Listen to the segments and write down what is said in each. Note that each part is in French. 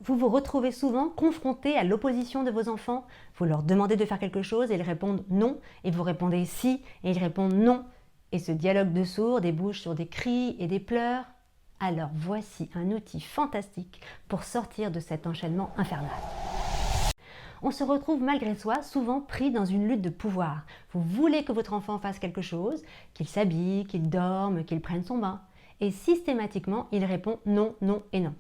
Vous vous retrouvez souvent confronté à l'opposition de vos enfants. Vous leur demandez de faire quelque chose et ils répondent non, et vous répondez si et ils répondent non. Et ce dialogue de sourds débouche sur des cris et des pleurs. Alors voici un outil fantastique pour sortir de cet enchaînement infernal. On se retrouve malgré soi souvent pris dans une lutte de pouvoir. Vous voulez que votre enfant fasse quelque chose, qu'il s'habille, qu'il dorme, qu'il prenne son bain. Et systématiquement, il répond non, non et non.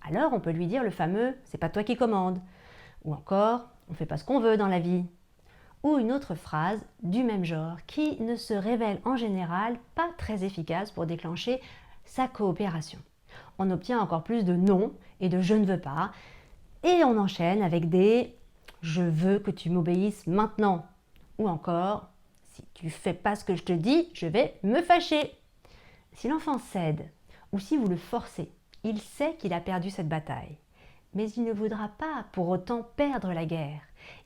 Alors on peut lui dire le fameux « c'est pas toi qui commande » ou encore « on fait pas ce qu'on veut dans la vie » ou une autre phrase du même genre qui ne se révèle en général pas très efficace pour déclencher sa coopération. On obtient encore plus de non et de je ne veux pas et on enchaîne avec des je veux que tu m'obéisses maintenant ou encore si tu fais pas ce que je te dis, je vais me fâcher. Si l'enfant cède ou si vous le forcez, il sait qu'il a perdu cette bataille. Mais il ne voudra pas pour autant perdre la guerre.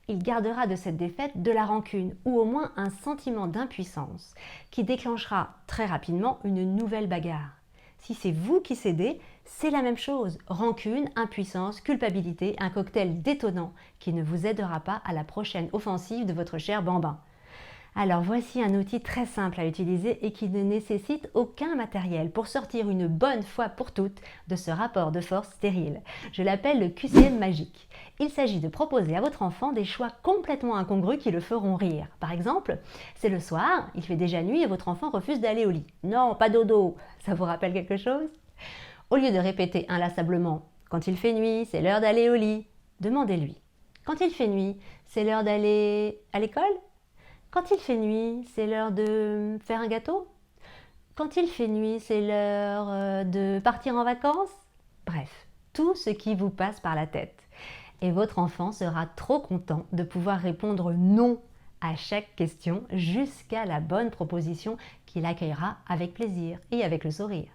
Il gardera de cette défaite de la rancune ou au moins un sentiment d'impuissance qui déclenchera très rapidement une nouvelle bagarre. Si c'est vous qui cédez, c'est la même chose. Rancune, impuissance, culpabilité, un cocktail détonnant qui ne vous aidera pas à la prochaine offensive de votre cher bambin. Alors voici un outil très simple à utiliser et qui ne nécessite aucun matériel pour sortir une bonne fois pour toutes de ce rapport de force stérile. Je l'appelle le QCM magique. Il s'agit de proposer à votre enfant des choix complètement incongrus qui le feront rire. Par exemple, c'est le soir, il fait déjà nuit et votre enfant refuse d'aller au lit. Non, pas dodo, ça vous rappelle quelque chose? Au lieu de répéter inlassablement « quand il fait nuit, c'est l'heure d'aller au lit », demandez-lui « quand il fait nuit, c'est l'heure d'aller à l'école ?» Quand il fait nuit, c'est l'heure de faire un gâteau? Quand il fait nuit, c'est l'heure de partir en vacances? Bref, tout ce qui vous passe par la tête. Et votre enfant sera trop content de pouvoir répondre non à chaque question jusqu'à la bonne proposition qu'il accueillera avec plaisir et avec le sourire.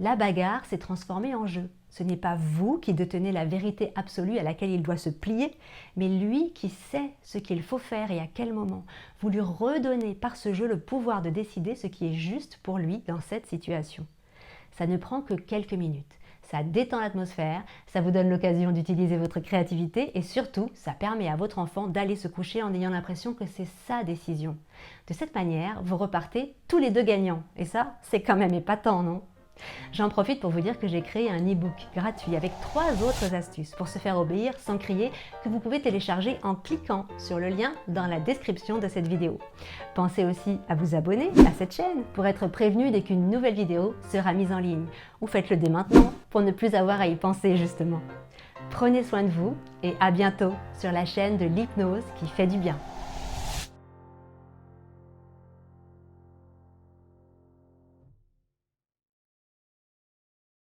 La bagarre s'est transformée en jeu. Ce n'est pas vous qui détenez la vérité absolue à laquelle il doit se plier, mais lui qui sait ce qu'il faut faire et à quel moment. Vous lui redonnez par ce jeu le pouvoir de décider ce qui est juste pour lui dans cette situation. Ça ne prend que quelques minutes. Ça détend l'atmosphère, ça vous donne l'occasion d'utiliser votre créativité et surtout, ça permet à votre enfant d'aller se coucher en ayant l'impression que c'est sa décision. De cette manière, vous repartez tous les deux gagnants. Et ça, c'est quand même épatant, non ? J'en profite pour vous dire que j'ai créé un e-book gratuit avec 3 autres astuces pour se faire obéir sans crier que vous pouvez télécharger en cliquant sur le lien dans la description de cette vidéo. Pensez aussi à vous abonner à cette chaîne pour être prévenu dès qu'une nouvelle vidéo sera mise en ligne ou faites-le dès maintenant pour ne plus avoir à y penser justement. Prenez soin de vous et à bientôt sur la chaîne de l'hypnose qui fait du bien.